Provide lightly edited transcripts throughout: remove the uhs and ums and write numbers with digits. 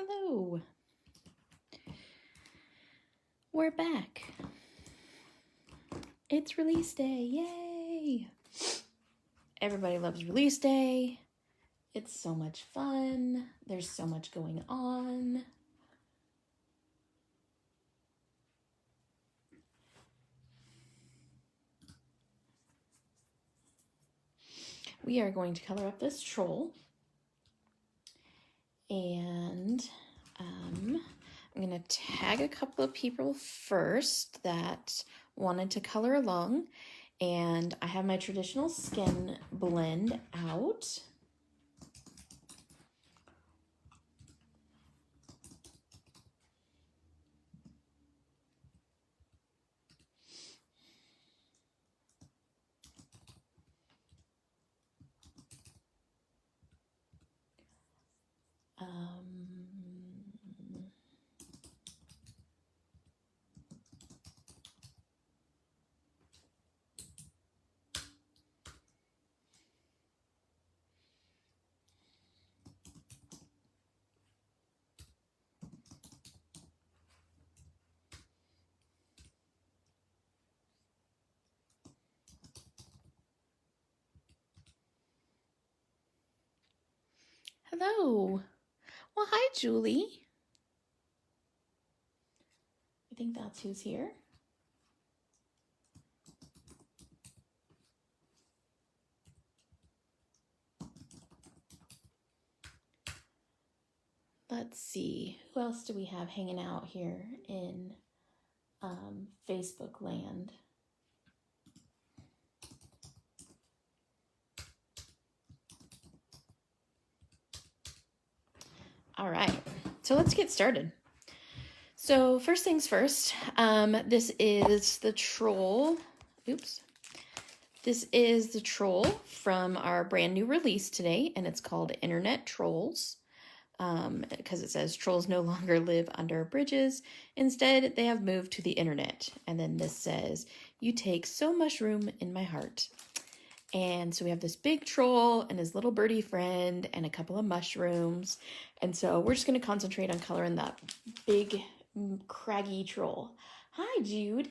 Hello. We're back. It's release day. Yay! Everybody loves release day. It's so much fun. There's so much going on. We are going to color up this troll. And I'm going to tag a couple of people first that wanted to color along. And I have my traditional skin blend out. Hello. Well, hi, Julie. I think that's who's here. Let's see. Who else do we have hanging out here in Facebook land? All right, so let's get started. So first things first, this is the troll. Oops. This is the troll from our brand new release today, and it's called Internet Trolls. Because it says trolls no longer live under bridges. Instead, they have moved to the internet. And then this says, you take so much room in my heart. And so we have this big troll and his little birdie friend and a couple of mushrooms. And so we're just going to concentrate on coloring that big, craggy troll. Hi, Jude.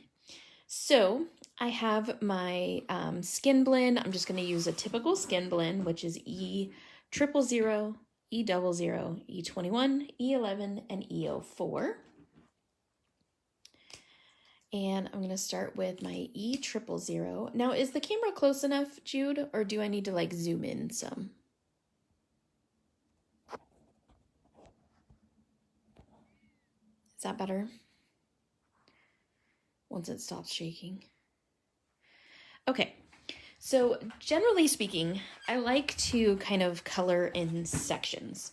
So I have my skin blend. I'm just going to use a typical skin blend, which is E000, E00, E21, E11, and E04. And I'm going to start with my E000. Now, is the camera close enough, Jude, or do I need to like zoom in some? Is that better? Once it stops shaking. Okay. So generally speaking, I like to kind of color in sections.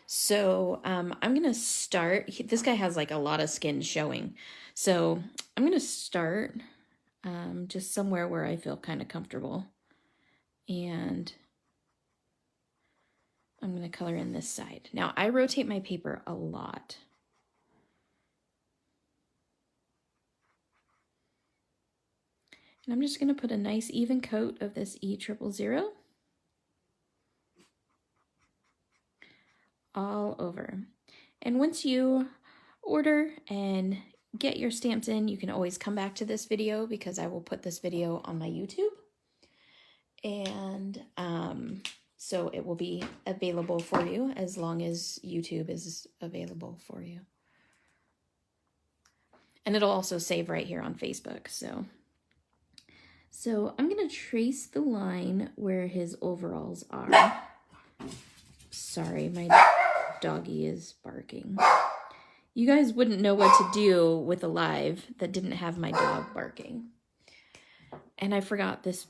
So I'm going to start, this guy has like a lot of skin showing. So I'm going to start just somewhere where I feel kind of comfortable. And I'm going to color in this side. Now I rotate my paper a lot. And I'm just going to put a nice even coat of this E000 all over. And once you order and get your stamps in, you can always come back to this video because I will put this video on my YouTube. And so it will be available for you as long as YouTube is available for you. And it'll also save right here on Facebook. So I'm going to trace the line where his overalls are. Sorry, my doggy is barking. You guys wouldn't know what to do with a live that didn't have my dog barking. And I forgot this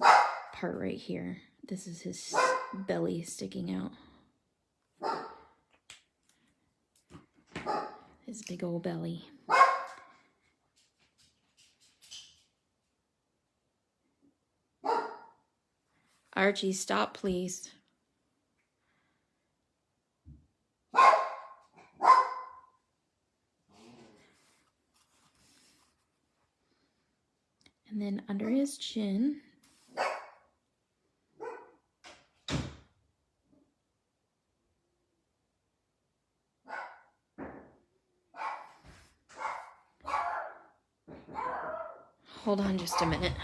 part right here. This is his belly sticking out. His big old belly. Archie, stop, please. And then under his chin. Hold on just a minute.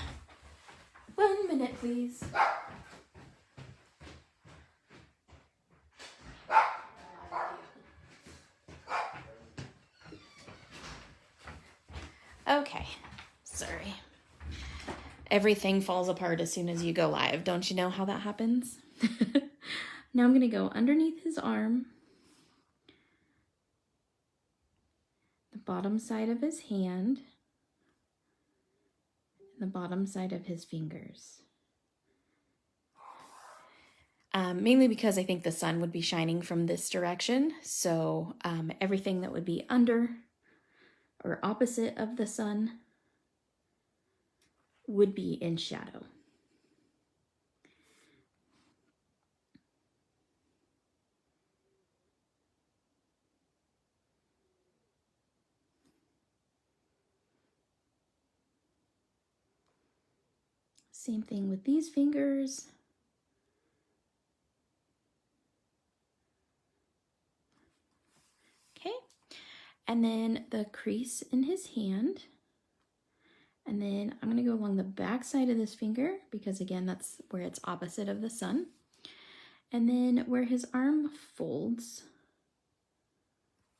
1 minute, please. Okay, sorry. Everything falls apart as soon as you go live. Don't you know how that happens? Now I'm going to go underneath his arm, the bottom side of his hand, and the bottom side of his fingers. Mainly because I think the sun would be shining from this direction. So everything that would be under or opposite of the sun would be in shadow. Same thing with these fingers. Okay, and then the crease in his hand. And then I'm going to go along the back side of this finger because, again, that's where it's opposite of the sun. And then where his arm folds,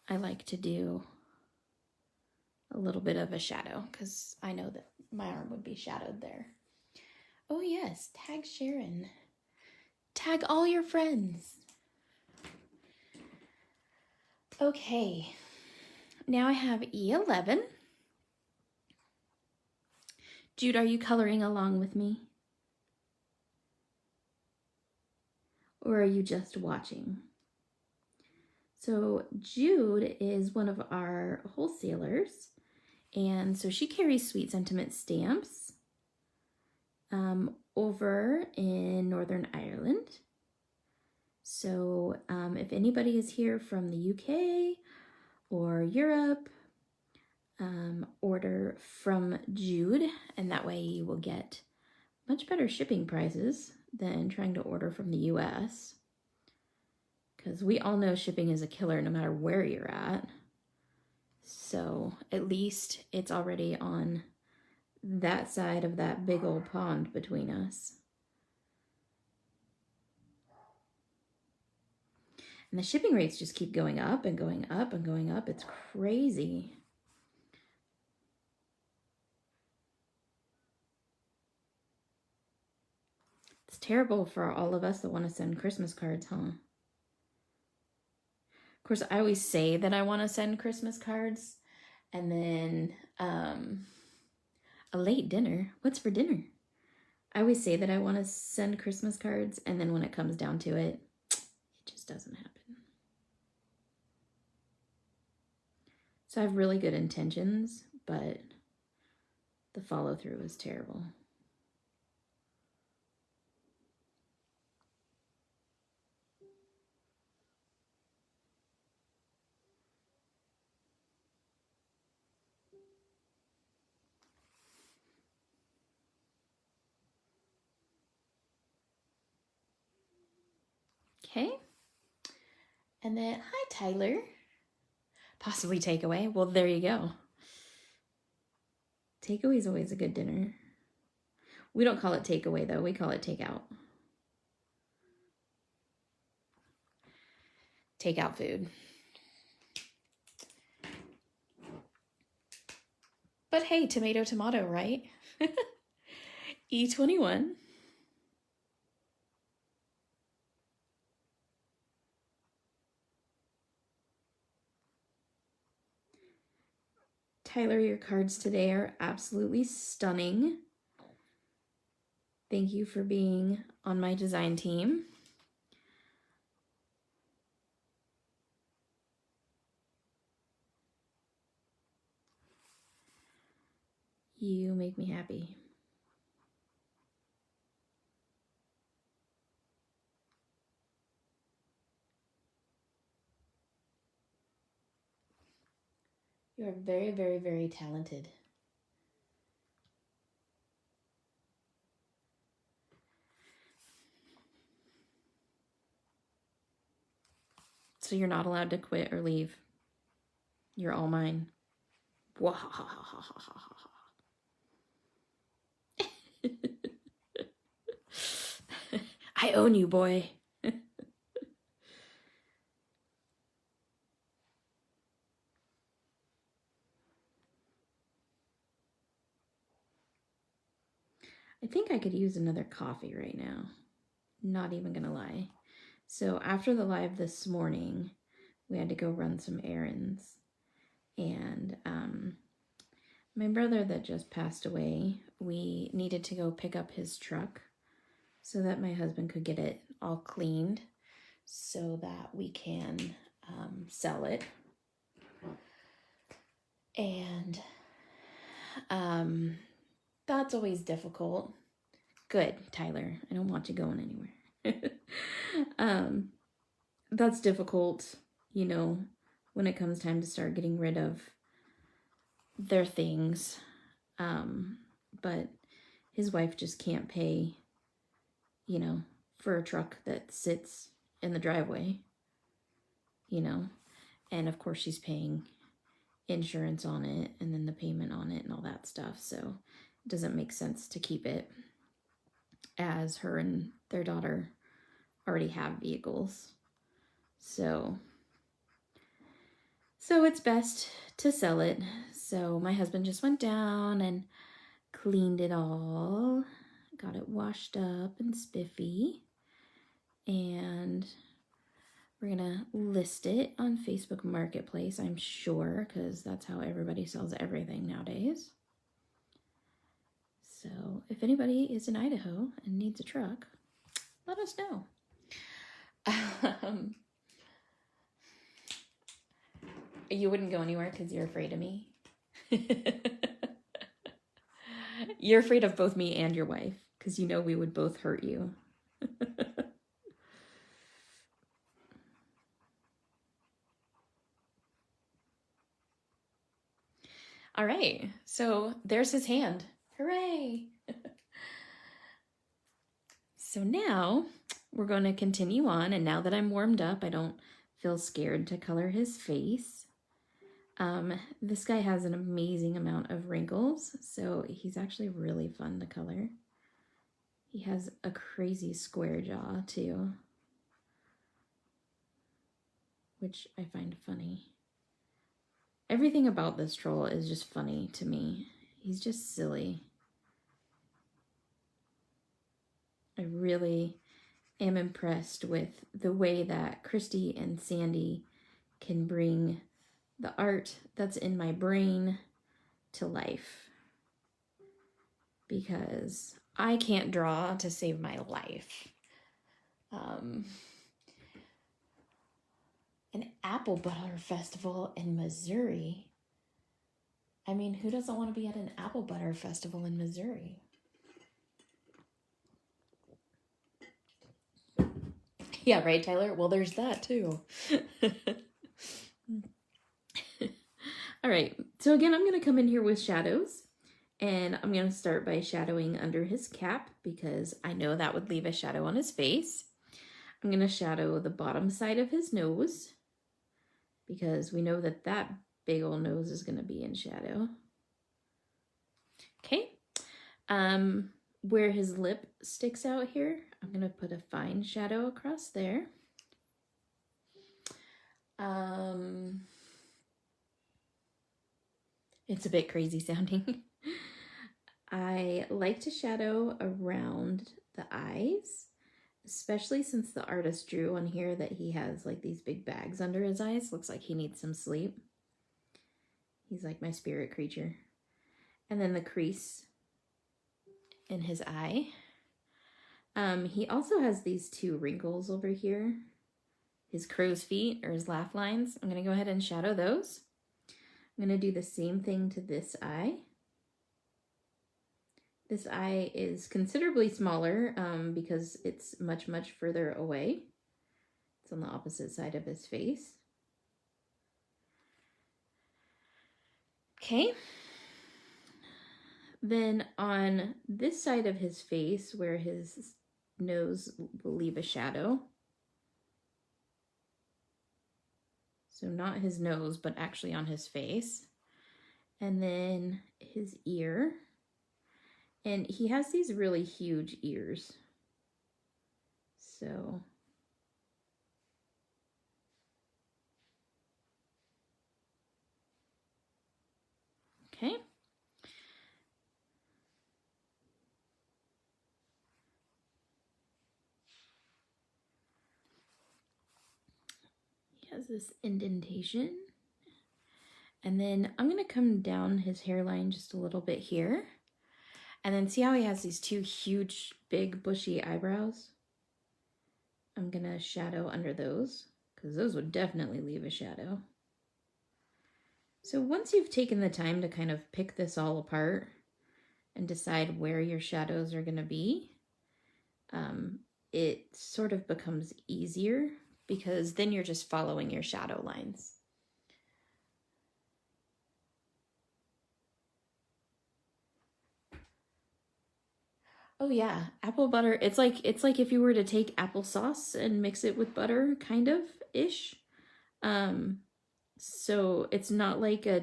I like to do a little bit of a shadow because I know that my arm would be shadowed there. Oh yes, tag Sharon. Tag all your friends. Okay, now I have E11. Jude, are you coloring along with me? Or are you just watching? So Jude is one of our wholesalers, and so she carries Sweet Sentiment stamps over in Northern Ireland. So if anybody is here from the UK or Europe, order from Jude, and that way you will get much better shipping prices than trying to order from the US. Because we all know shipping is a killer no matter where you're at. So at least it's already on that side of that big old pond between us. And the shipping rates just keep going up and going up and going up. It's crazy. It's terrible for all of us that want to send Christmas cards, huh? Of course, I always say that I want to send Christmas cards, and then a late dinner. What's for dinner? I always say that I want to send Christmas cards, and then when it comes down to it, it just doesn't happen. So I have really good intentions, but the follow-through is terrible. Okay. And then, hi, Tyler. Possibly takeaway. Well, there you go. Takeaway is always a good dinner. We don't call it takeaway, though. We call it takeout. Takeout food. But hey, tomato, tomato, right? E21. Tyler, your cards today are absolutely stunning. Thank you for being on my design team. You make me happy. You are very, very, very talented. So you're not allowed to quit or leave. You're all mine. I own you, boy. I think I could use another coffee right now. Not even gonna lie. So after the live this morning, we had to go run some errands. And my brother that just passed away, we needed to go pick up his truck so that my husband could get it all cleaned so that we can sell it. And that's always difficult. Good, Tyler. I don't want you going anywhere. That's difficult, you know, when it comes time to start getting rid of their things. But his wife just can't pay, you know, for a truck that sits in the driveway, you know. And of course she's paying insurance on it and then the payment on it and all that stuff. So it doesn't make sense to keep it, as her and their daughter already have vehicles. So it's best to sell it. So my husband just went down and cleaned it all, got it washed up and spiffy, and we're gonna list it on Facebook Marketplace, I'm sure, because that's how everybody sells everything nowadays. So if anybody is in Idaho and needs a truck, let us know. You wouldn't go anywhere because you're afraid of me? You're afraid of both me and your wife because you know we would both hurt you. All right, so there's his hand. Hooray! So now we're going to continue on, and now that I'm warmed up, I don't feel scared to color his face. This guy has an amazing amount of wrinkles, so he's actually really fun to color. He has a crazy square jaw too, which I find funny. Everything about this troll is just funny to me. He's just silly. I really am impressed with the way that Christy and Sandy can bring the art that's in my brain to life, because I can't draw to save my life. An apple butter festival in Missouri. I mean, who doesn't want to be at an apple butter festival in Missouri? Yeah, right, Tyler? Well, there's that too. All right, so again, I'm going to come in here with shadows, and I'm going to start by shadowing under his cap because I know that would leave a shadow on his face. I'm going to shadow the bottom side of his nose because we know that that big old nose is going to be in shadow. Okay, where his lip sticks out here, I'm going to put a fine shadow across there. It's a bit crazy sounding. I like to shadow around the eyes, especially since the artist drew on here that he has like these big bags under his eyes. Looks like he needs some sleep. He's like my spirit creature. And then the crease in his eye. He also has these two wrinkles over here. His crow's feet or his laugh lines. I'm going to go ahead and shadow those. I'm going to do the same thing to this eye. This eye is considerably smaller because it's much, much further away. It's on the opposite side of his face. Okay. Then on this side of his face where his nose will leave a shadow. So not his nose, but actually on his face. And then his ear. And he has these really huge ears. So okay. He has this indentation. And then I'm going to come down his hairline just a little bit here. And then see how he has these two huge, big, bushy eyebrows? I'm going to shadow under those because those would definitely leave a shadow. So once you've taken the time to kind of pick this all apart and decide where your shadows are going to be, it sort of becomes easier because then you're just following your shadow lines. Oh yeah, apple butter. It's like if you were to take applesauce and mix it with butter, kind of ish. So it's not like a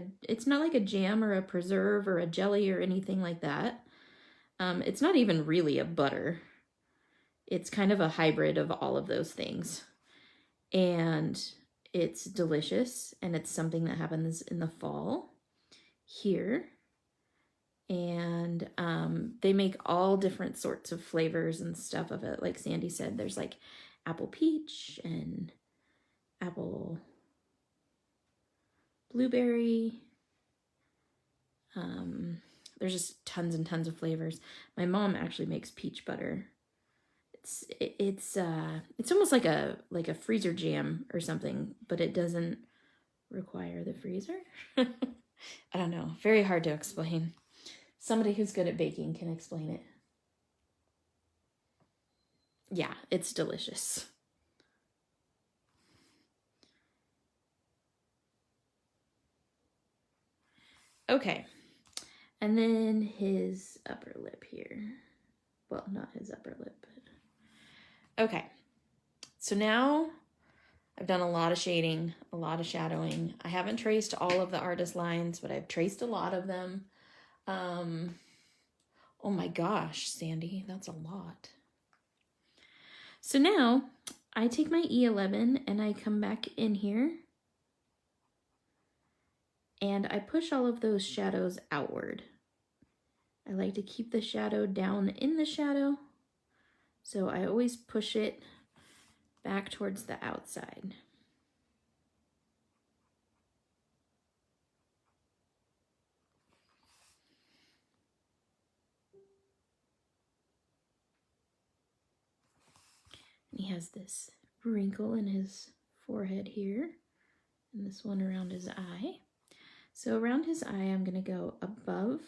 jam or a preserve or a jelly or anything like that. It's not even really a butter. It's kind of a hybrid of all of those things. And it's delicious, and it's something that happens in the fall here. And they make all different sorts of flavors and stuff of it. Like Sandy said, there's like apple peach and apple blueberry. There's just tons and tons of flavors. My mom actually makes peach butter. It's almost like a freezer jam or something, but it doesn't require the freezer. I don't know. Very hard to explain. Somebody who's good at baking can explain it. Yeah, it's delicious. Okay. And then his upper lip here. Well, not his upper lip, but... Okay. So now I've done a lot of shading, a lot of shadowing. I haven't traced all of the artist lines, but I've traced a lot of them. Oh my gosh, Sandy, that's a lot. So now I take my E11 and I come back in here and I push all of those shadows outward. I like to keep the shadow down in the shadow, so I always push it back towards the outside. And he has this wrinkle in his forehead here, and this one around his eye. So around his eye, I'm going to go above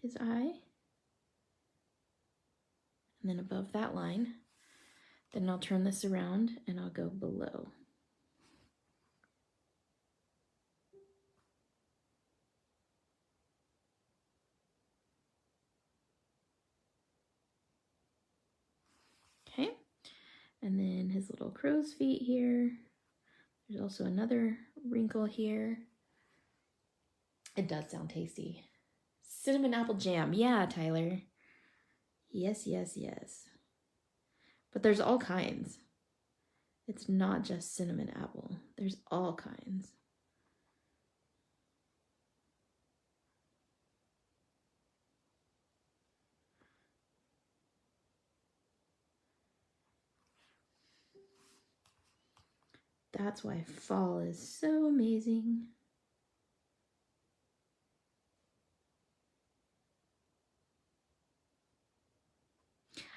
his eye, and then above that line. Then I'll turn this around and I'll go below. Okay, and then his little crow's feet here. There's also another wrinkle here. It does sound tasty. Cinnamon apple jam. Yeah, Tyler. Yes, yes, yes. But there's all kinds. It's not just cinnamon apple. There's all kinds. That's why fall is so amazing.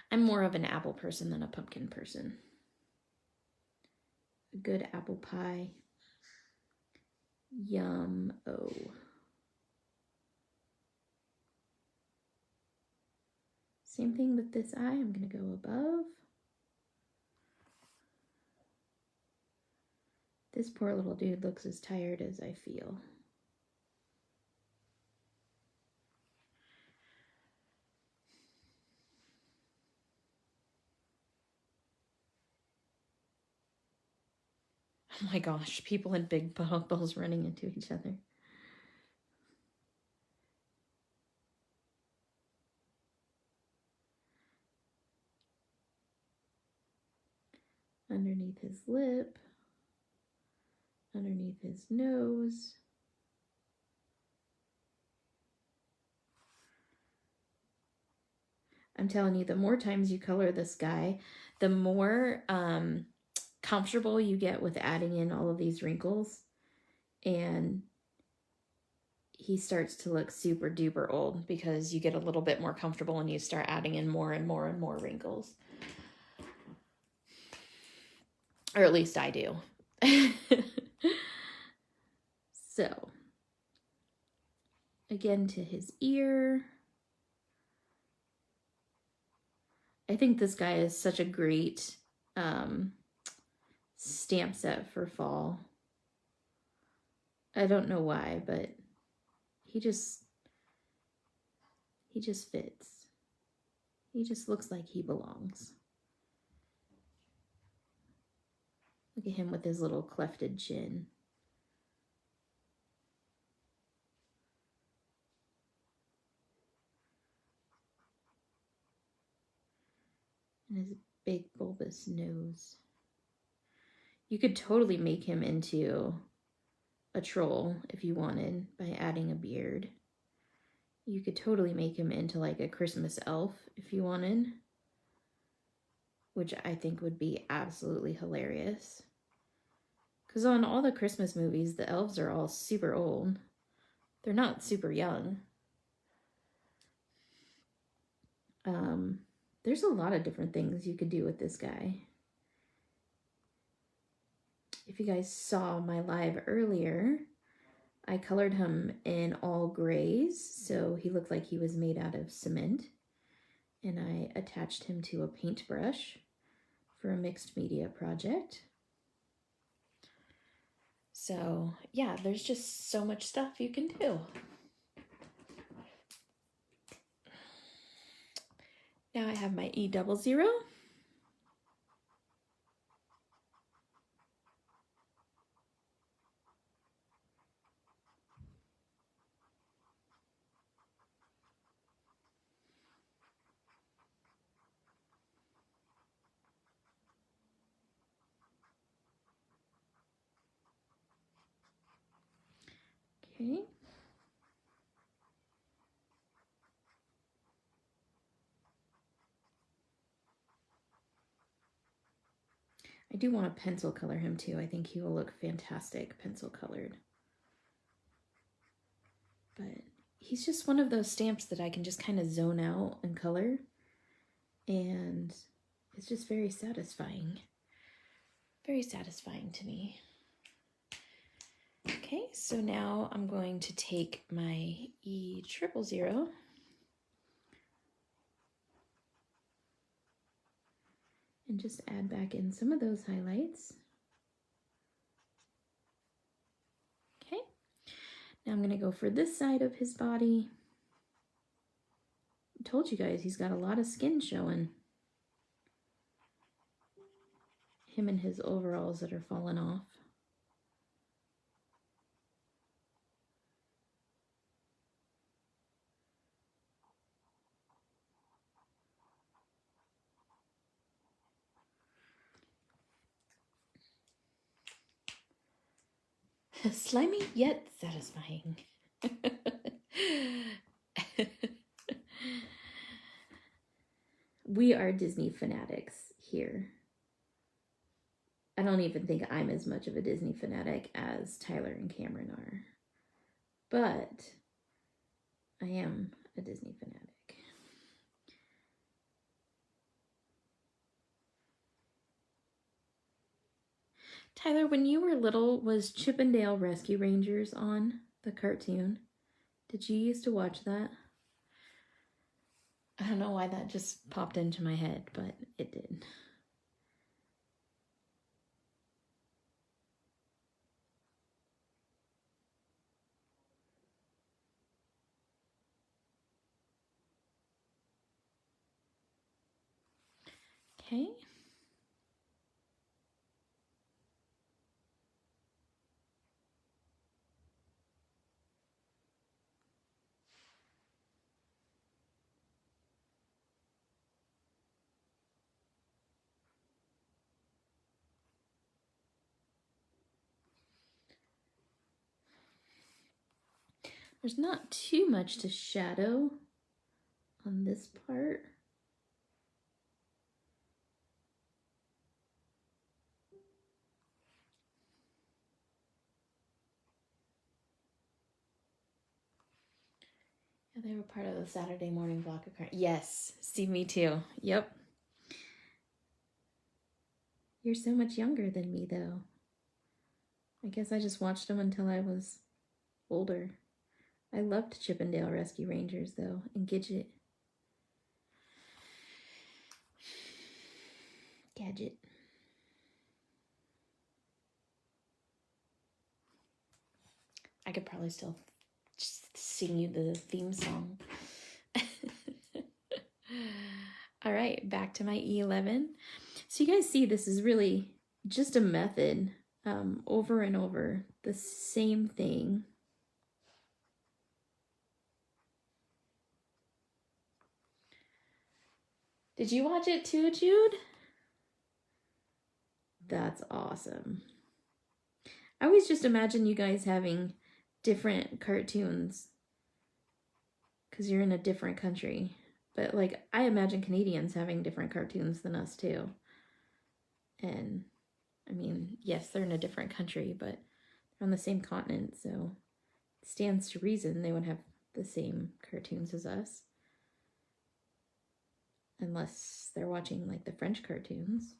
I'm more of an apple person than a pumpkin person. A good apple pie. Yum. Oh. Same thing with this eye. I'm going to go above. This poor little dude looks as tired as I feel. Oh my gosh, people in big bubbles running into each other. underneath his lip, underneath his nose. I'm telling you, the more times you color this guy, the more comfortable you get with adding in all of these wrinkles. And he starts to look super duper old because you get a little bit more comfortable and you start adding in more and more and more wrinkles. Or at least I do. So, again to his ear. I think this guy is such a great stamp set for fall. I don't know why, but he just fits. He just looks like he belongs. Look at him with his little clefted chin. And his big bulbous nose. You could totally make him into a troll if you wanted by adding a beard. You could totally make him into like a Christmas elf if you wanted, which I think would be absolutely hilarious. Because on all the Christmas movies, the elves are all super old. They're not super young. There's a lot of different things you could do with this guy. If you guys saw my live earlier, I colored him in all grays, so he looked like he was made out of cement. And I attached him to a paintbrush for a mixed media project. So yeah, there's just so much stuff you can do. Now I have my E00. Okay. I do want to pencil color him too. I think he will look fantastic pencil colored. But he's just one of those stamps that I can just kind of zone out and color. And it's just very satisfying. Very satisfying to me. Okay, so now I'm going to take my E00 and just add back in some of those highlights. Okay, now I'm going to go for this side of his body. I told you guys he's got a lot of skin showing. Him and his overalls that are falling off. Slimy yet satisfying. We are Disney fanatics here. I don't even think I'm as much of a Disney fanatic as Tyler and Cameron are. But I am a Disney fanatic. Tyler, when you were little, was Chippendale Rescue Rangers on the cartoon? Did you used to watch that? I don't know why that just popped into my head, but it did. Okay. There's not too much to shadow on this part. Yeah, they were part of the Saturday morning block of cartoons. Yes, see, me too. Yep. You're so much younger than me, though. I guess I just watched them until I was older. I loved Chippendale Rescue Rangers, though, and Gadget. I could probably still just sing you the theme song. All right, back to my E11. So you guys see this is really just a method, over and over, the same thing. Did you watch it too, Jude? That's awesome. I always just imagine you guys having different cartoons because you're in a different country. But like, I imagine Canadians having different cartoons than us too. And I mean, yes, they're in a different country, but they're on the same continent, so it stands to reason they would have the same cartoons as us. Unless they're watching like the French cartoons.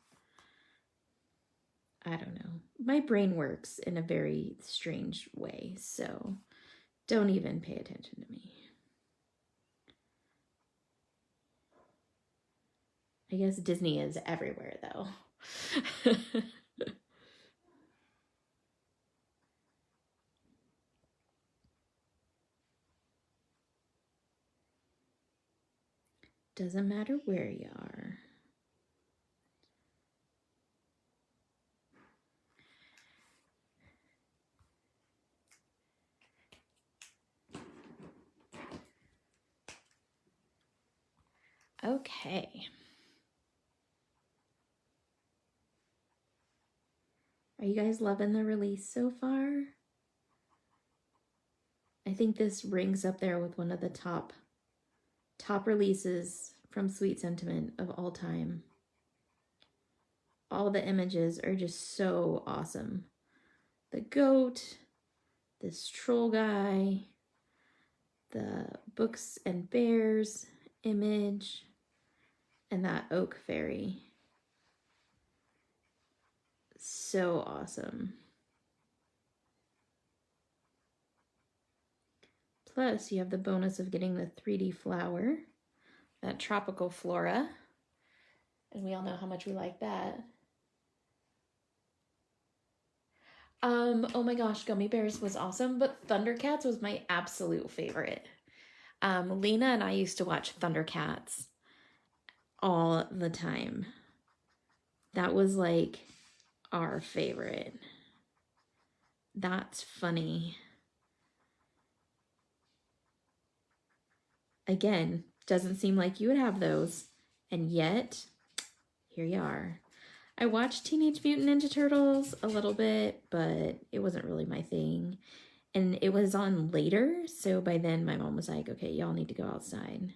I don't know. My brain works in a very strange way, so don't even pay attention to me. I guess Disney is everywhere, though. Doesn't matter where you are. Okay. Are you guys loving the release so far? I think this rings up there with one of the top releases from Sweet Sentiment of all time. All the images are just so awesome. The goat, this troll guy, the books and bears image, and that oak fairy. So awesome. Plus, you have the bonus of getting the 3D flower, that tropical flora, and we all know how much we like that. Oh my gosh, Gummy Bears was awesome, but Thundercats was my absolute favorite. Lena and I used to watch Thundercats all the time. That was like our favorite. That's funny. Again, doesn't seem like you would have those, and yet here you are. I watched Teenage Mutant Ninja Turtles a little bit, but it wasn't really my thing. And it was on later, so by then my mom was like, okay, y'all need to go outside.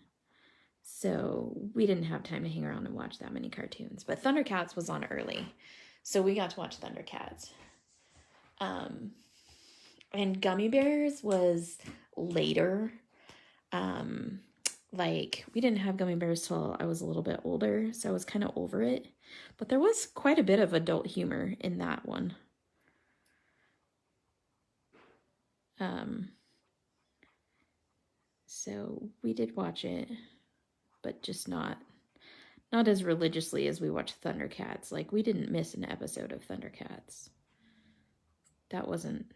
So we didn't have time to hang around and watch that many cartoons. But Thundercats was on early, so we got to watch Thundercats. And Gummy Bears was later. Like, we didn't have Gummy Bears till I was a little bit older, so I was kind of over it. But there was quite a bit of adult humor in that one. So we did watch it, but just not as religiously as we watched Thundercats. Like, we didn't miss an episode of Thundercats. That wasn't,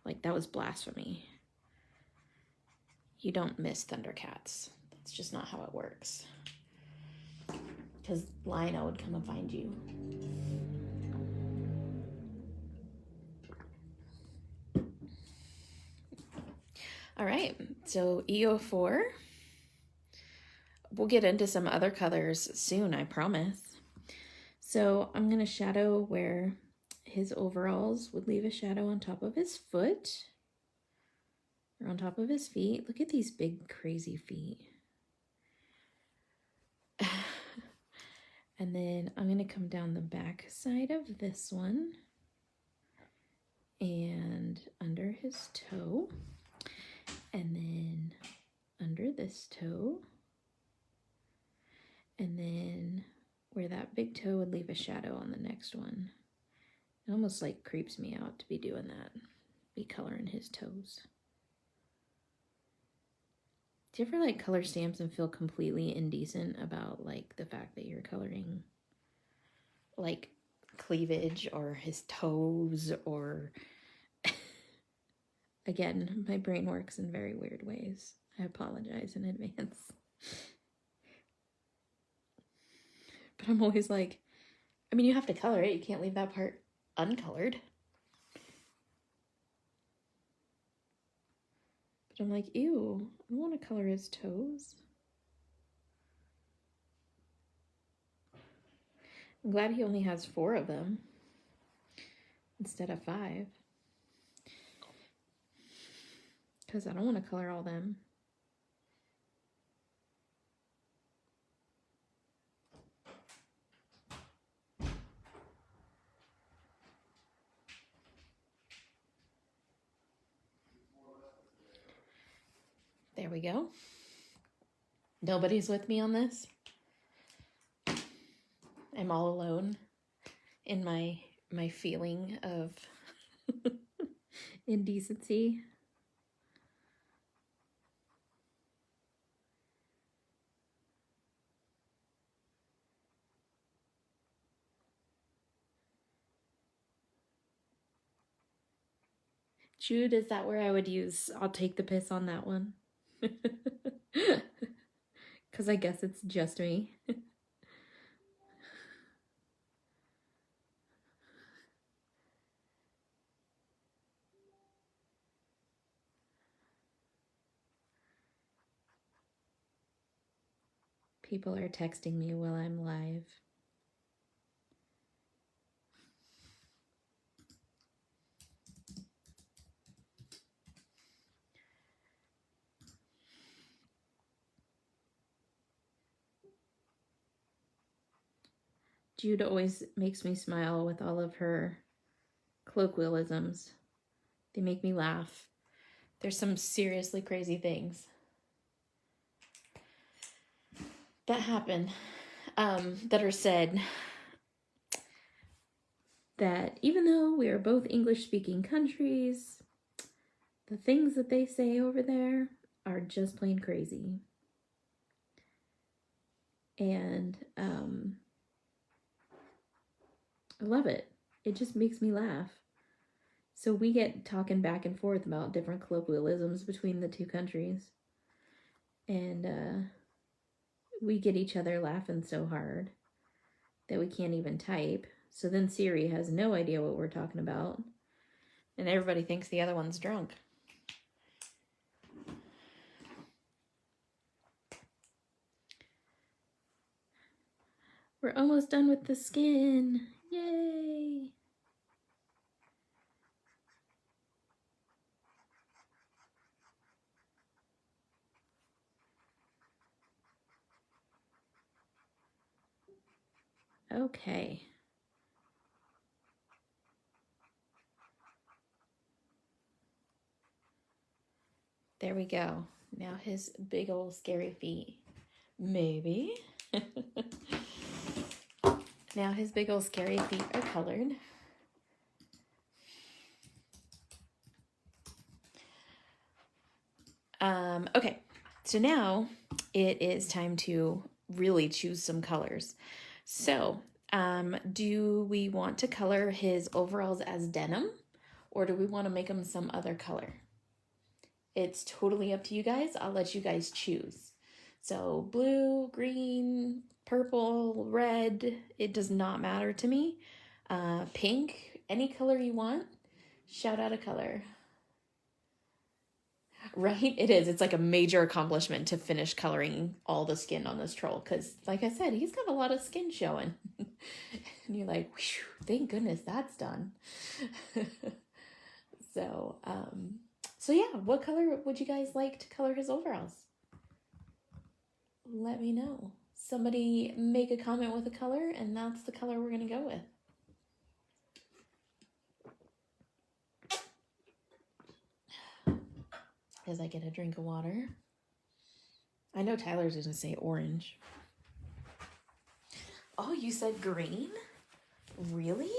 like, that was blasphemy. You don't miss Thundercats. That's just not how it works. Because Lionel would come and find you. All right, so E04. We'll get into some other colors soon, I promise. So I'm going to shadow where his overalls would leave a shadow on top of his foot. We're on top of his feet. Look at these big, crazy feet. And then I'm going to come down the back side of this one and under his toe, and then under this toe, and then where that big toe would leave a shadow on the next one. It almost like creeps me out to be doing that, be coloring his toes. Do you ever like color stamps and feel completely indecent about like the fact that you're coloring like cleavage or his toes, or again, my brain works in very weird ways. I apologize in advance. But I'm always like, I mean, you have to color it. You can't leave that part uncolored. But I'm like, ew, I don't want to color his toes. I'm glad he only has 4 of them instead of 5. Because I don't want to color all them. There we go. Nobody's with me on this. I'm all alone in my feeling of indecency. Jude, is that where I would use I'll take the piss on that one? Because I guess it's just me. People are texting me while I'm live. Jude always makes me smile with all of her colloquialisms. They make me laugh. There's some seriously crazy things that happen, that are said, that even though we are both English-speaking countries, the things that they say over there are just plain crazy. And I love it. It just makes me laugh. So we get talking back and forth about different colloquialisms between the 2 countries. And we get each other laughing so hard that we can't even type. So then Siri has no idea what we're talking about. And everybody thinks the other one's drunk. We're almost done with the skin. Yay! Okay. There we go. Now his big old scary feet. Maybe. Now his big old scary feet are colored. Okay, so now it is time to really choose some colors. So, do we want to color his overalls as denim, or do we want to make them some other color? It's totally up to you guys. I'll let you guys choose. So blue, green, purple, red, it does not matter to me. Pink, any color you want. Shout out a color. Right? It is. It's like a major accomplishment to finish coloring all the skin on this troll. Because, like I said, he's got a lot of skin showing. And you're like, thank goodness that's done. So So yeah, what color would you guys like to color his overalls? Let me know. Somebody make a comment with a color, and that's the color we're going to go with. As I get a drink of water. I know Tyler's going to say orange. Oh, you said green? Really?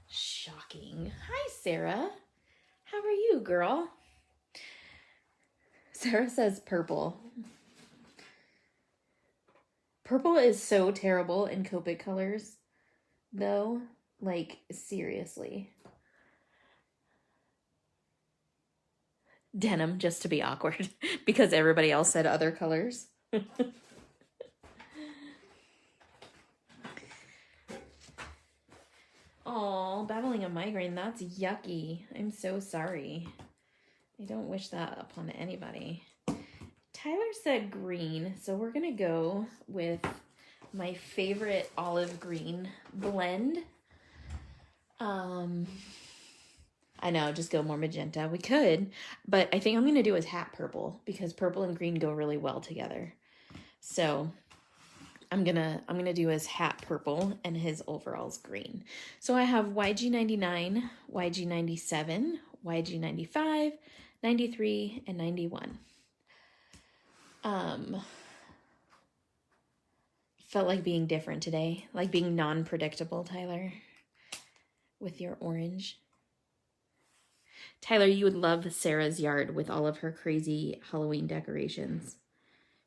Shocking. Hi, Sarah. How are you, girl? Sarah says purple. Purple is so terrible in Copic colors, though. Like, seriously. Denim, just to be awkward, because everybody else said other colors. Oh, battling a migraine, that's yucky. I'm so sorry. I don't wish that upon anybody. Tyler said green, so we're gonna go with my favorite olive green blend. I know, just go more magenta. We could, but I think I'm gonna do his hat purple because purple and green go really well together. So I'm gonna do his hat purple and his overalls green. So I have YG99, YG97, YG95, 93, and 91. Felt like being different today, like being non-predictable, Tyler, with your orange. Tyler, you would love Sarah's yard with all of her crazy Halloween decorations.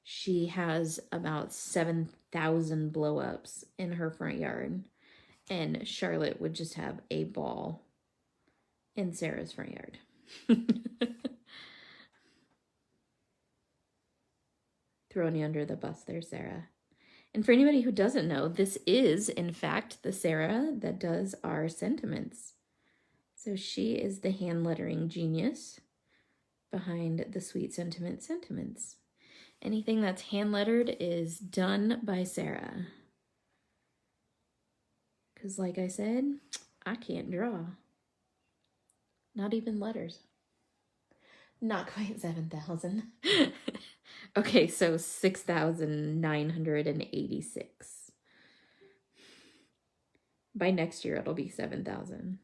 She has about 7,000 blow-ups in her front yard, and Charlotte would just have a ball in Sarah's front yard. Throwing you under the bus there, Sarah. And for anybody who doesn't know, this is, in fact, the Sarah that does our sentiments. So she is the hand lettering genius behind the Sweet Sentiment Sentiments. Anything that's hand lettered is done by Sarah. Because like I said, I can't draw. Not even letters. Not quite 7,000. Okay, so 6,986. By next year, it'll be 7,000.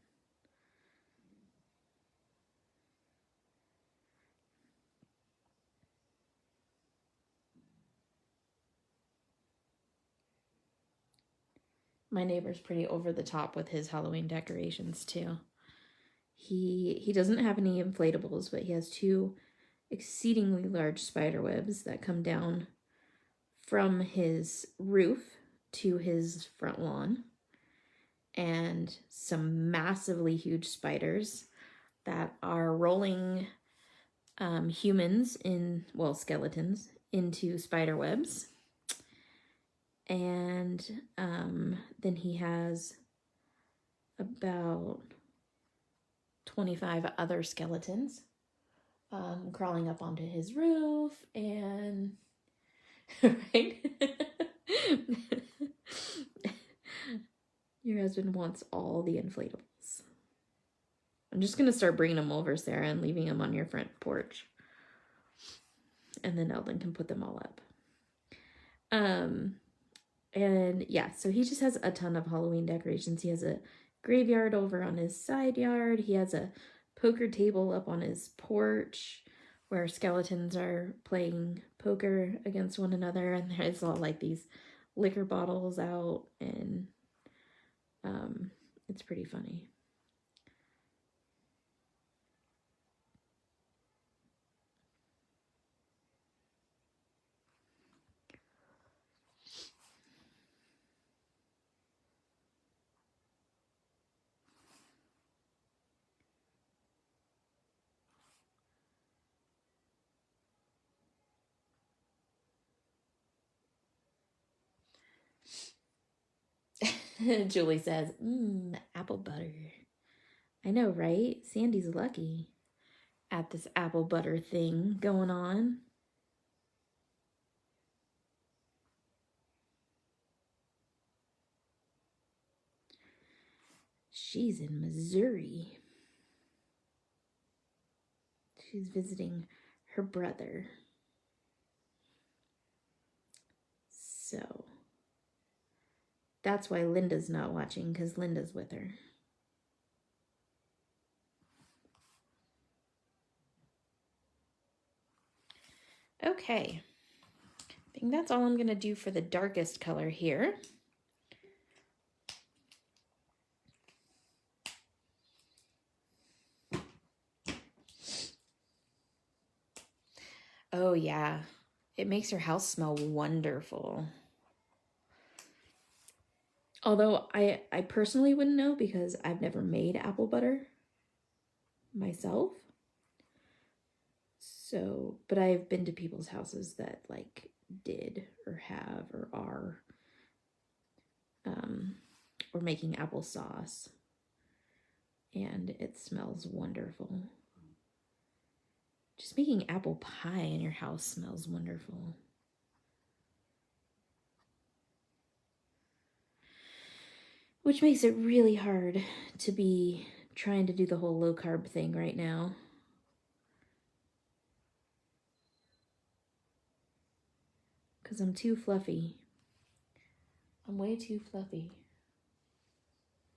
My neighbor's pretty over the top with his Halloween decorations too. He doesn't have any inflatables, but he has 2 exceedingly large spider webs that come down from his roof to his front lawn, and some massively huge spiders that are rolling humans skeletons into spider webs. And then he has about 25 other skeletons crawling up onto his roof, and right? Your husband wants all the inflatables. I'm just going to start bringing them over, Sarah, and leaving them on your front porch. And then Eldon can put them all up. And yeah, so he just has a ton of Halloween decorations. He has a graveyard over on his side yard. He has a poker table up on his porch where skeletons are playing poker against one another. And there's all like these liquor bottles out, and it's pretty funny. Julie says, apple butter. I know, right? Sandy's lucky at this apple butter thing going on. She's in Missouri. She's visiting her brother. So that's why Linda's not watching, because Linda's with her. Okay, I think that's all I'm going to do for the darkest color here. Oh yeah, it makes her house smell wonderful. Although I personally wouldn't know because I've never made apple butter myself. So, but I've been to people's houses that like did or have or are, or making applesauce, and it smells wonderful. Just making apple pie in your house smells wonderful. Which makes it really hard to be trying to do the whole low carb thing right now. Because I'm too fluffy. I'm way too fluffy.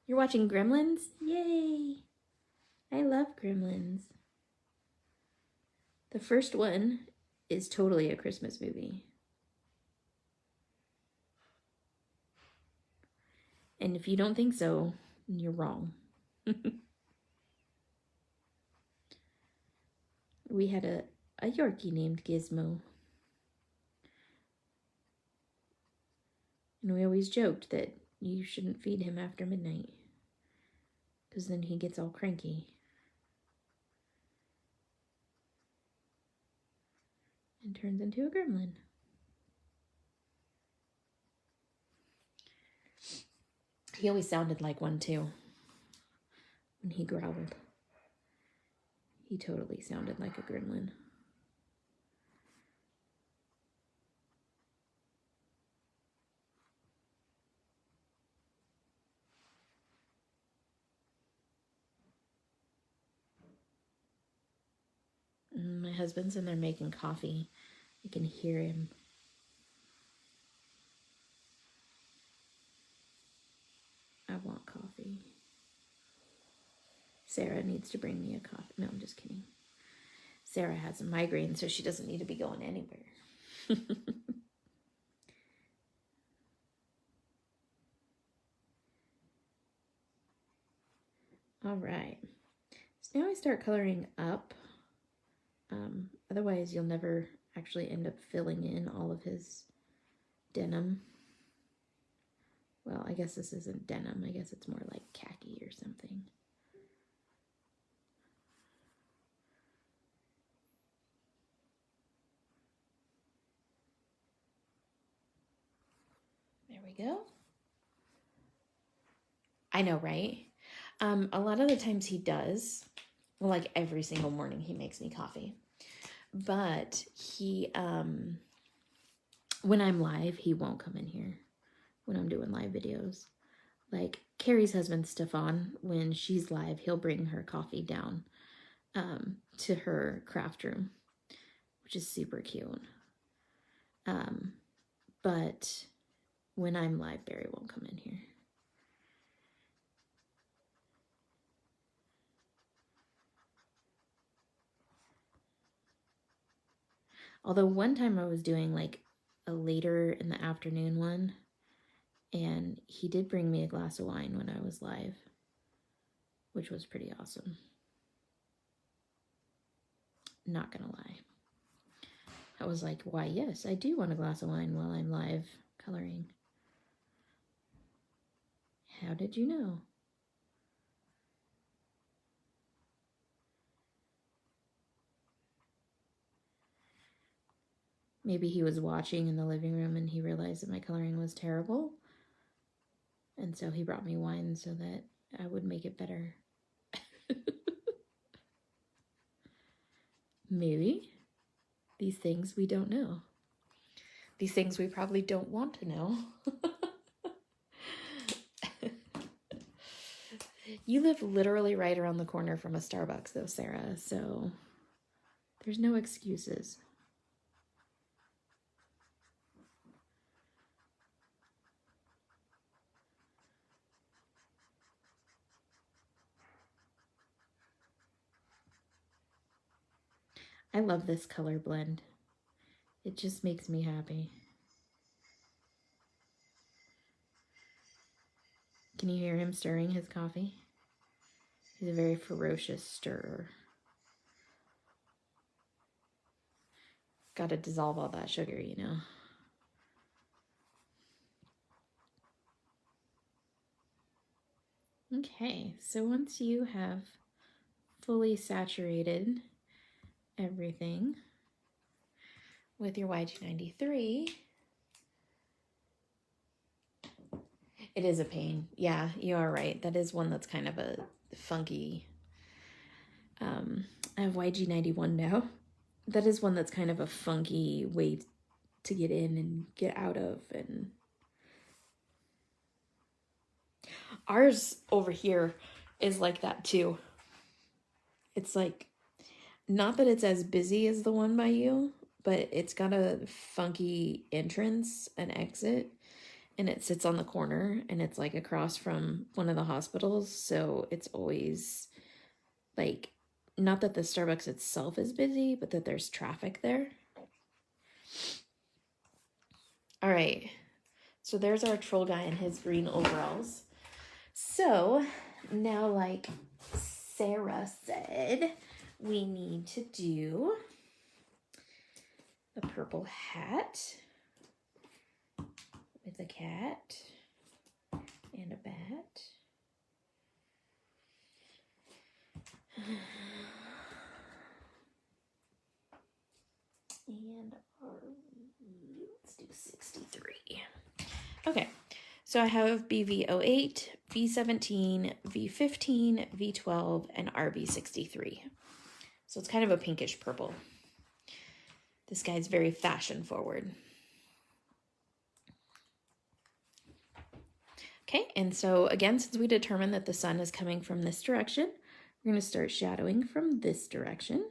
You're watching Gremlins? Yay! I love Gremlins. The first one is totally a Christmas movie. And if you don't think so, you're wrong. We had a Yorkie named Gizmo. And we always joked that you shouldn't feed him after midnight, because then he gets all cranky and turns into a gremlin. He always sounded like one too. When he growled, he totally sounded like a gremlin. My husband's in there making coffee. I can hear him. I want coffee. Sarah needs to bring me a coffee. No, I'm just kidding. Sarah has a migraine, so she doesn't need to be going anywhere. All right. So now I start coloring up. Otherwise, you'll never actually end up filling in all of his denim. Well, I guess this isn't denim. I guess it's more like khaki or something. There we go. I know, right? A lot of the times he does. Well, like every single morning he makes me coffee. But he, when I'm live, he won't come in here when I'm doing live videos. Like Carrie's husband, Stefan, when she's live, he'll bring her coffee down to her craft room, which is super cute. But when I'm live, Barry won't come in here. Although one time I was doing like a later in the afternoon one, and he did bring me a glass of wine when I was live, which was pretty awesome. Not gonna lie. I was like, why, yes, I do want a glass of wine while I'm live coloring. How did you know? Maybe he was watching in the living room and he realized that my coloring was terrible. And so he brought me wine so that I would make it better. Maybe. These things we don't know. These things we probably don't want to know. You live literally right around the corner from a Starbucks though, Sarah, so There's no excuses. I love this color blend. It just makes me happy. Can you hear him stirring his coffee? He's a very ferocious stirrer. Got to dissolve all that sugar, you know. Okay, so once you have fully saturated everything with your YG93, it is a pain. Yeah, you are right. That is one that's kind of a funky. I have YG91 now. That is one that's kind of a funky way to get in and get out of. And ours over here is like that too. It's like, not that it's as busy as the one by you, but it's got a funky entrance and exit, and it sits on the corner, and it's like across from one of the hospitals. So it's always like, not that the Starbucks itself is busy, but that there's traffic there. All right. So there's our troll guy in his green overalls. So now, like Sarah said, we need to do a purple hat with a cat and a bat. And let's do 63. Okay, so I have BV08, V17, V15, V12, and RV63. So it's kind of a pinkish purple. This guy's very fashion forward. Okay, and so again, since we determined that the sun is coming from this direction, we're going to start shadowing from this direction.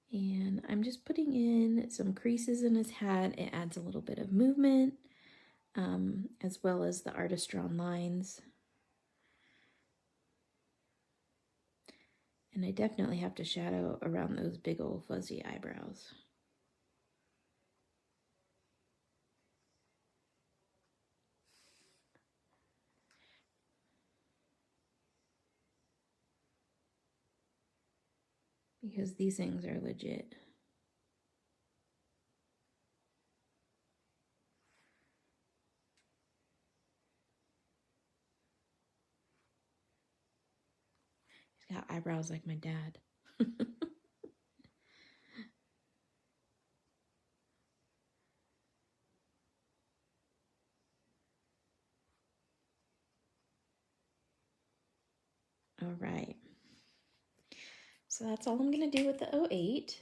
And I'm just putting in some creases in his hat. It adds a little bit of movement, as well as the artist drawn lines. And I definitely have to shadow around those big old fuzzy eyebrows. Because these things are legit. He's got eyebrows like my dad. All right. So that's all I'm going to do with the 08.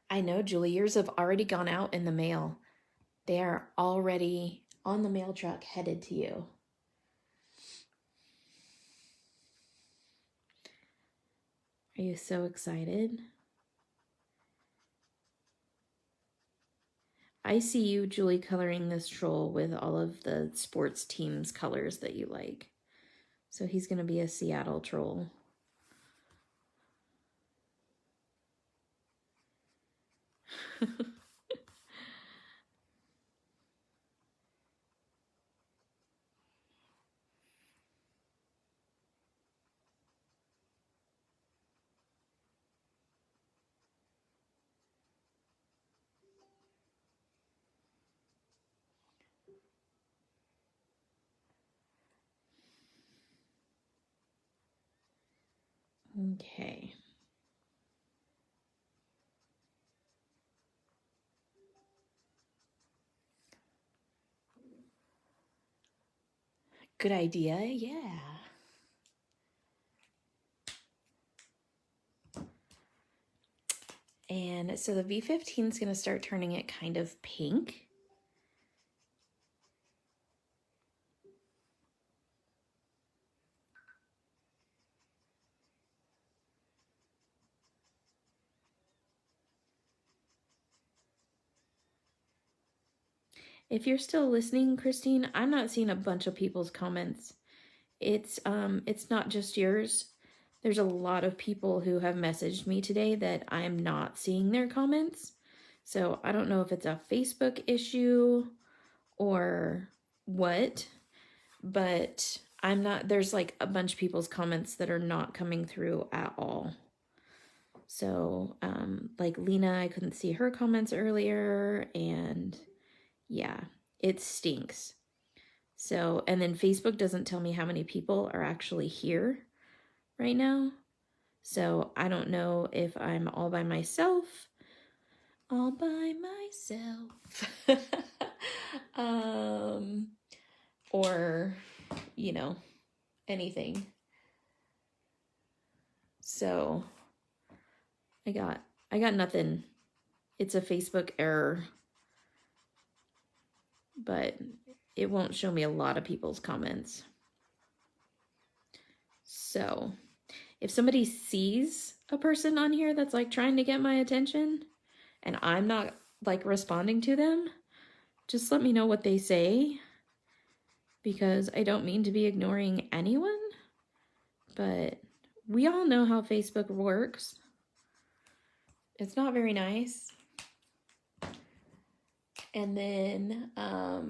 I know, Julie, yours have already gone out in the mail. They are already on the mail truck headed to you. Are you so excited? I see you, Julie, coloring this troll with all of the sports teams' colors that you like. So he's going to be a Seattle troll. Okay. Good idea, yeah. So the V15 is going to start turning it kind of pink. If you're still listening, Christine, I'm not seeing a bunch of people's comments. It's not just yours. There's a lot of people who have messaged me today that I'm not seeing their comments. So I don't know if it's a Facebook issue or what, but there's like a bunch of people's comments that are not coming through at all. So, like Lena, I couldn't see her comments earlier, and yeah, it stinks. So, and then Facebook doesn't tell me how many people are actually here right now. So I don't know if I'm all by myself. Or, anything. So I got nothing. It's a Facebook error. But it won't show me a lot of people's comments. So if somebody sees a person on here that's like trying to get my attention and I'm not like responding to them, just let me know what they say, because I don't mean to be ignoring anyone, but we all know how Facebook works. It's not very nice. And then I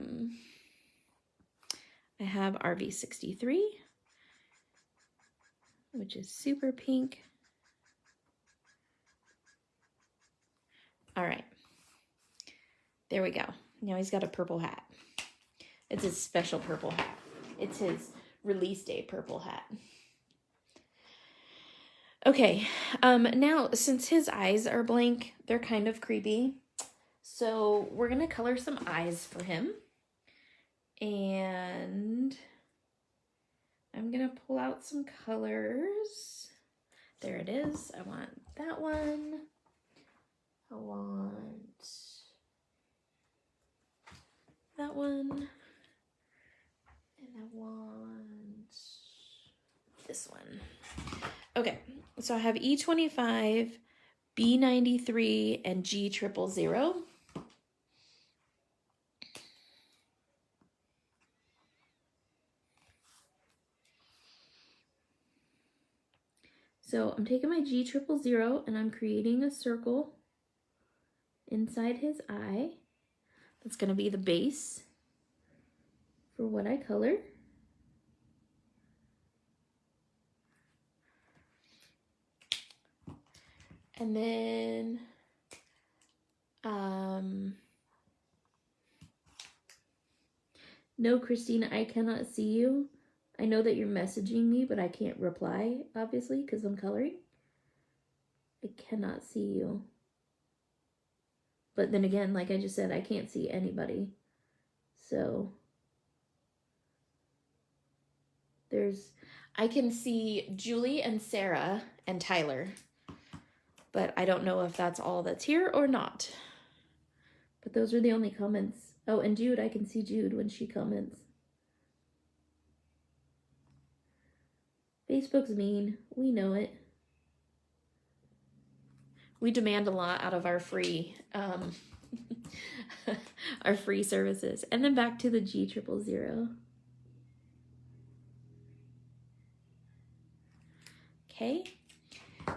have RV63, which is super pink. All right, there we go. Now he's got a purple hat. It's his special purple hat. It's his release day purple hat. Okay, now since his eyes are blank, they're kind of creepy. So we're gonna color some eyes for him. And I'm gonna pull out some colors. There it is. I want that one. I want that one. And I want this one. Okay, so I have E25, B93, and G000. So I'm taking my G000 and I'm creating a circle inside his eye. That's going to be the base for what I color. And then no, Christine, I cannot see you. I know that you're messaging me, but I can't reply, obviously, because I'm coloring. I cannot see you. But then again, like I just said, I can't see anybody. So I can see Julie and Sarah and Tyler, but I don't know if that's all that's here or not. But those are the only comments. Oh, and Jude, I can see Jude when she comments. Facebook's mean. We know it. We demand a lot out of our free our free services. And then back to the G000. Okay.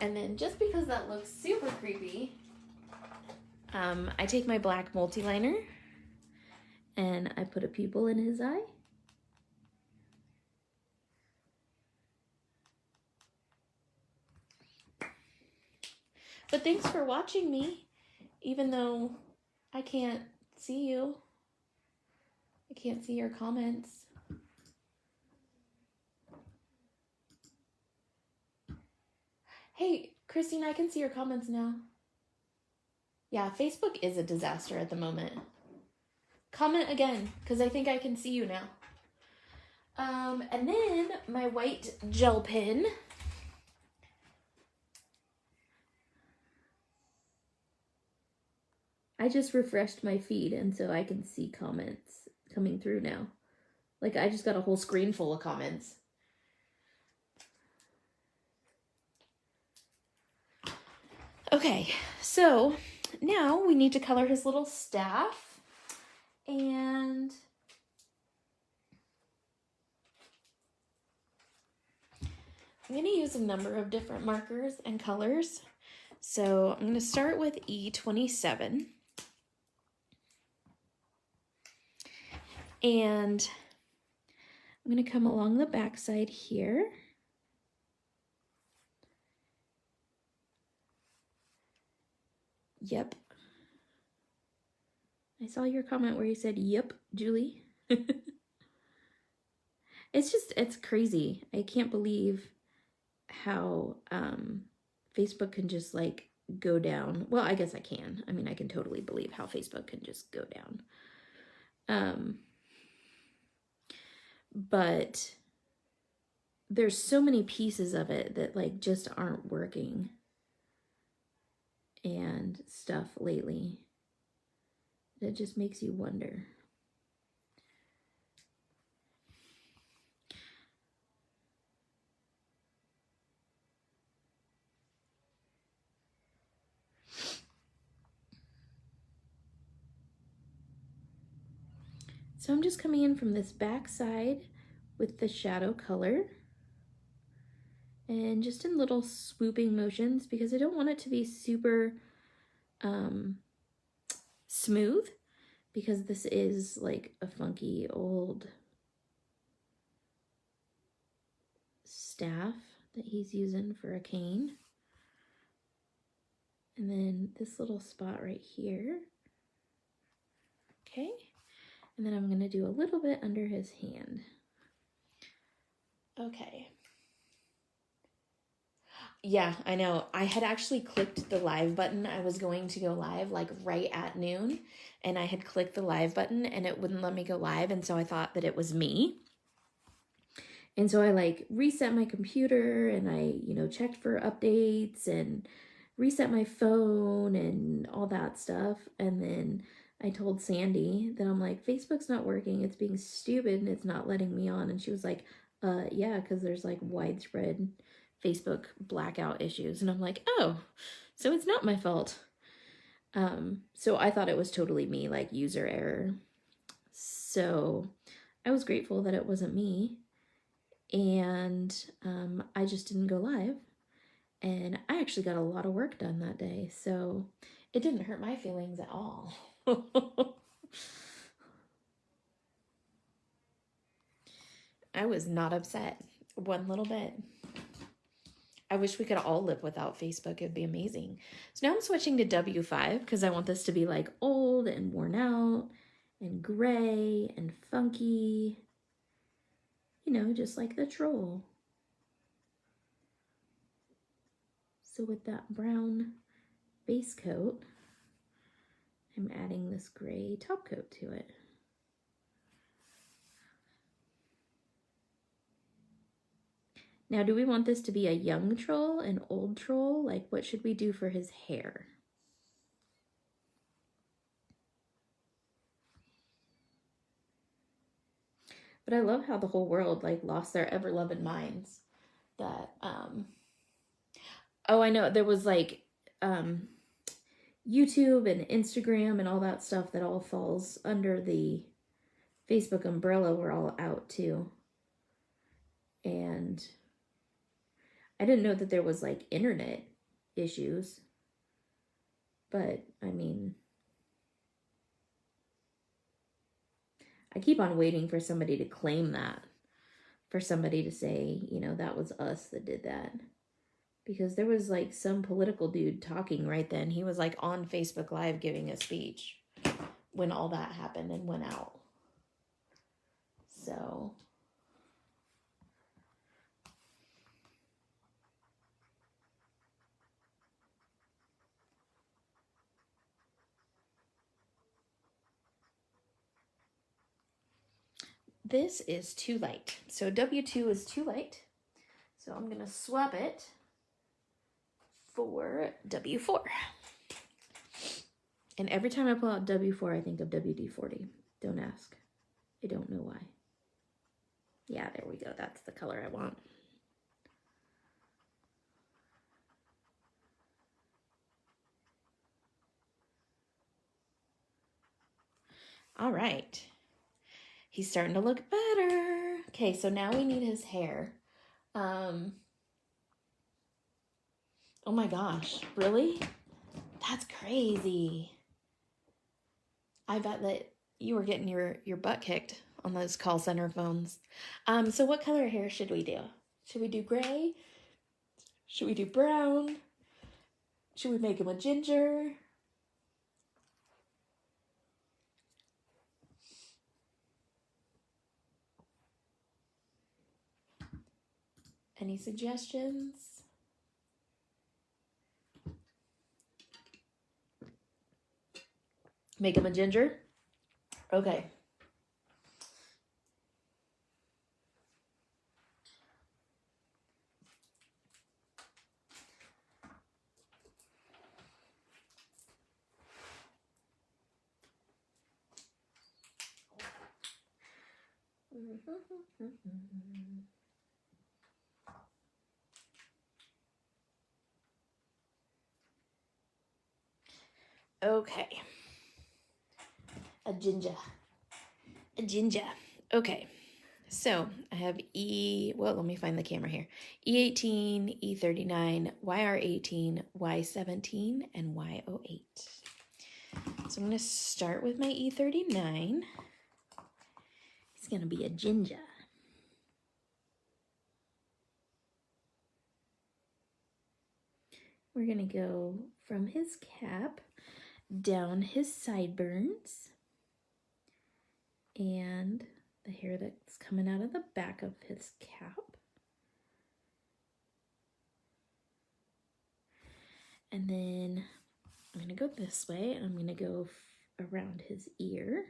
And then just because that looks super creepy, I take my black multi-liner and I put a pupil in his eye. But thanks for watching me, even though I can't see you. I can't see your comments. Hey, Christine, I can see your comments now. Yeah, Facebook is a disaster at the moment. Comment again, because I think I can see you now. And then my white gel pen. I just refreshed my feed, and so I can see comments coming through now. Like, I just got a whole screen full of comments. Okay, so now we need to color his little staff. And I'm going to use a number of different markers and colors. So I'm going to start with E27. And I'm going to come along the back side here. Yep. I saw your comment where you said, yep, Julie. It's crazy. I can't believe how Facebook can just like go down. Well, I guess I can. I mean, I can totally believe how Facebook can just go down. But there's so many pieces of it that like just aren't working and stuff lately. That just makes you wonder. So I'm just coming in from this back side with the shadow color and just in little swooping motions because I don't want it to be super smooth because this is like a funky old staff that he's using for a cane. And then this little spot right here. Okay. And then I'm going to do a little bit under his hand. Okay. Yeah, I know. I had actually clicked the live button. I was going to go live like right at noon, and I had clicked the live button and it wouldn't let me go live. And so I thought that it was me. And so I like reset my computer and I, checked for updates and reset my phone and all that stuff. And then I told Sandy that I'm like, Facebook's not working. It's being stupid and it's not letting me on. And she was like, yeah, because there's like widespread Facebook blackout issues. And I'm like, oh, so it's not my fault. So I thought it was totally me, like user error. So I was grateful that it wasn't me. And I just didn't go live. And I actually got a lot of work done that day. So it didn't hurt my feelings at all. I was not upset one little bit. I wish we could all live without Facebook. It'd be amazing. So now I'm switching to W5 because I want this to be like old and worn out and gray and funky. Just like the troll. So with that brown base coat, I'm adding this gray top coat to it. Now, do we want this to be a young troll, an old troll? Like, what should we do for his hair? But I love how the whole world, like, lost their ever-loving minds. That, oh, I know, there was, like, YouTube and Instagram and all that stuff that all falls under the Facebook umbrella were all out, too. And I didn't know that there was like internet issues, but I mean, I keep on waiting for somebody to claim that, for somebody to say, that was us that did that. Because there was like some political dude talking right then. He was like on Facebook Live giving a speech when all that happened and went out. So this is too light. So W2 is too light. So I'm going to swap it for W4. And every time I pull out W4, I think of WD-40. Don't ask. I don't know why. Yeah, there we go. That's the color I want. All right. He's starting to look better. Okay, so now we need his hair. Oh my gosh, really? That's crazy. I bet that you were getting your butt kicked on those call center phones. So what color hair should we do? Should we do gray? Should we do brown? Should we make him a ginger? Any suggestions? Make him a ginger? Okay. Okay. A ginger. A ginger. Okay. So I have let me find the camera here. E18, E39, YR18, Y17, and Y08. So I'm going to start with my E39. He's going to be a ginger. We're going to go from his cap down his sideburns and the hair that's coming out of the back of his cap. And then I'm going to go this way, and I'm going to go around his ear.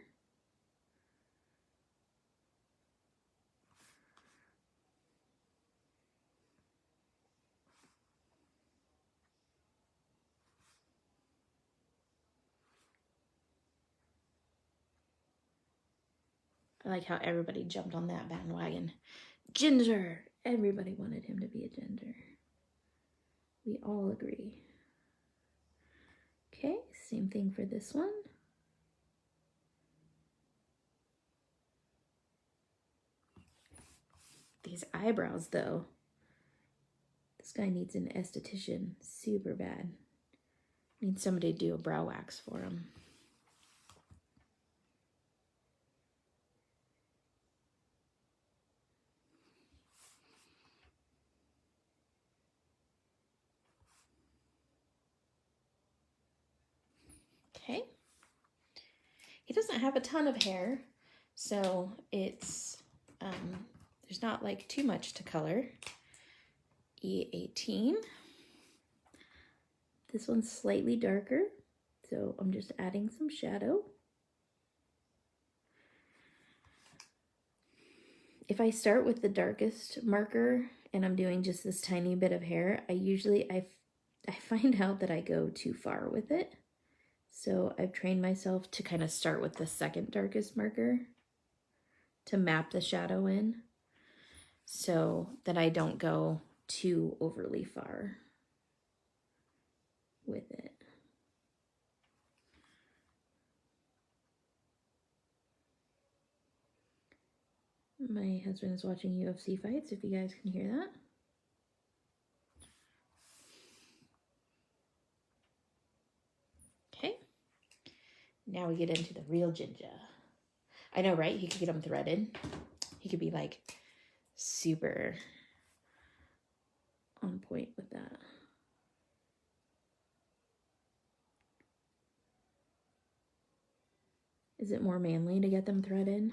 I like how everybody jumped on that bandwagon. Ginger! Everybody wanted him to be a ginger. We all agree. Okay, same thing for this one. These eyebrows, though. This guy needs an esthetician super bad. Needs somebody to do a brow wax for him. Okay. He doesn't have a ton of hair, so it's, there's not like too much to color. E18. This one's slightly darker, so I'm just adding some shadow. If I start with the darkest marker and I'm doing just this tiny bit of hair, I find out that I go too far with it. So I've trained myself to kind of start with the second darkest marker to map the shadow in so that I don't go too overly far with it. My husband is watching UFC fights, if you guys can hear that. Okay. Now we get into the real ginger. I know, right? He could get them threaded. He could be like super on point with that. Is it more manly to get them threaded?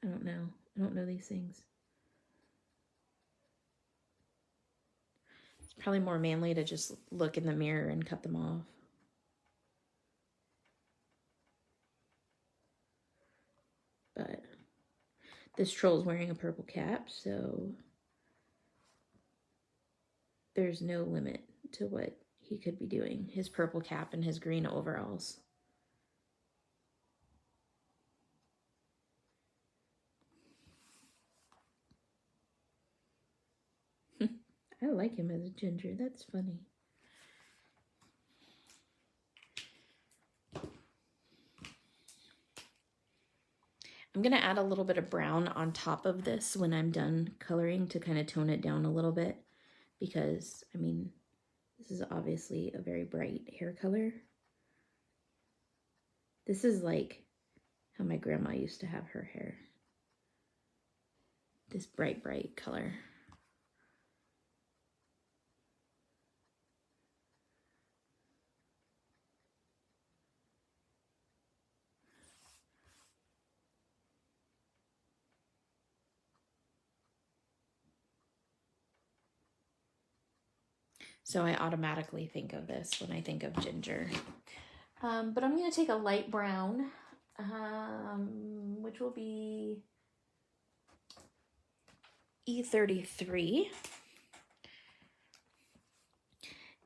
I don't know. I don't know these things. It's probably more manly to just look in the mirror and cut them off. But this troll's wearing a purple cap, so there's no limit to what he could be doing. His purple cap and his green overalls. I like him as a ginger. That's funny. I'm going to add a little bit of brown on top of this when I'm done coloring to kind of tone it down a little bit because, I mean, this is obviously a very bright hair color. This is like how my grandma used to have her hair. This bright, bright color. So I automatically think of this when I think of ginger. But I'm going to take a light brown, which will be E33.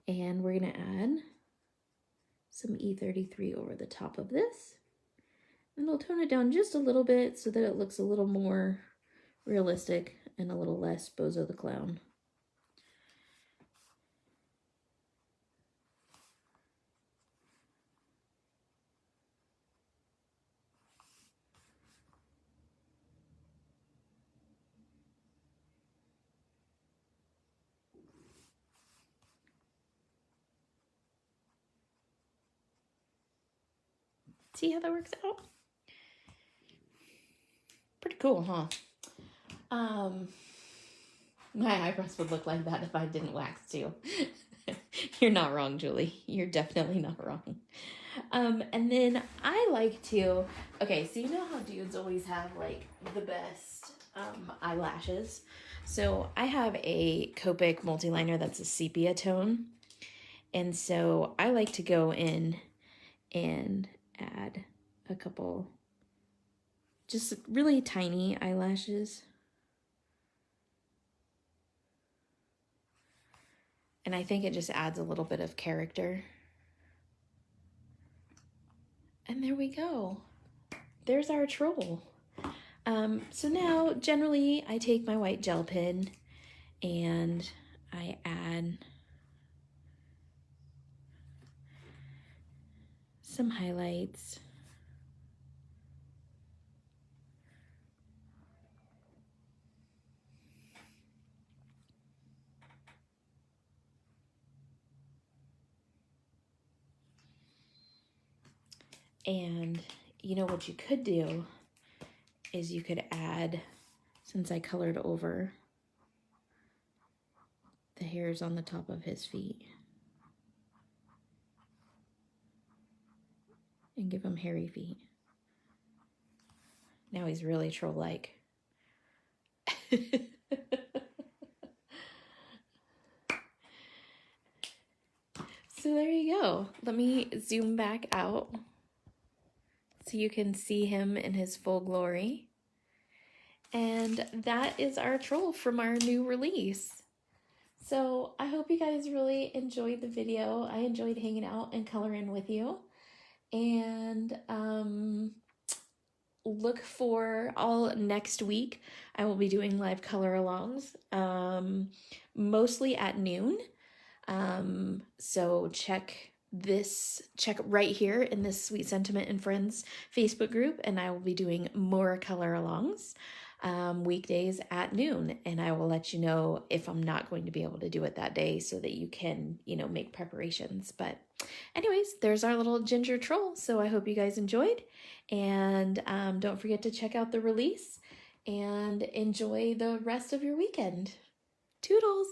And we're going to add some E33 over the top of this. And I'll tone it down just a little bit so that it looks a little more realistic and a little less Bozo the Clown. See how that works out? Pretty cool, huh? My eyebrows would look like that if I didn't wax too. You're not wrong, Julie. You're definitely not wrong. And then I like to, okay, so you know how dudes always have like the best eyelashes? So I have a Copic multi-liner that's a sepia tone. And so I like to go in and add a couple just really tiny eyelashes. And I think it just adds a little bit of character. And there we go. There's our troll. So now generally I take my white gel pen and I add some highlights. And you know what you could do is you could add, since I colored over the hairs on the top of his feet, and give him hairy feet. Now he's really troll-like. So there you go. Let me zoom back out so you can see him in his full glory. And that is our troll from our new release. So I hope you guys really enjoyed the video. I enjoyed hanging out and coloring with you. And look for all next week. I will be doing live color alongs, mostly at noon. So check right here in this Sweet Sentiment and Friends Facebook group, and I will be doing more color alongs weekdays at noon, and I will let you know if I'm not going to be able to do it that day so that you can, make preparations. But anyways, there's our little ginger troll. So I hope you guys enjoyed, and don't forget to check out the release and enjoy the rest of your weekend. Toodles!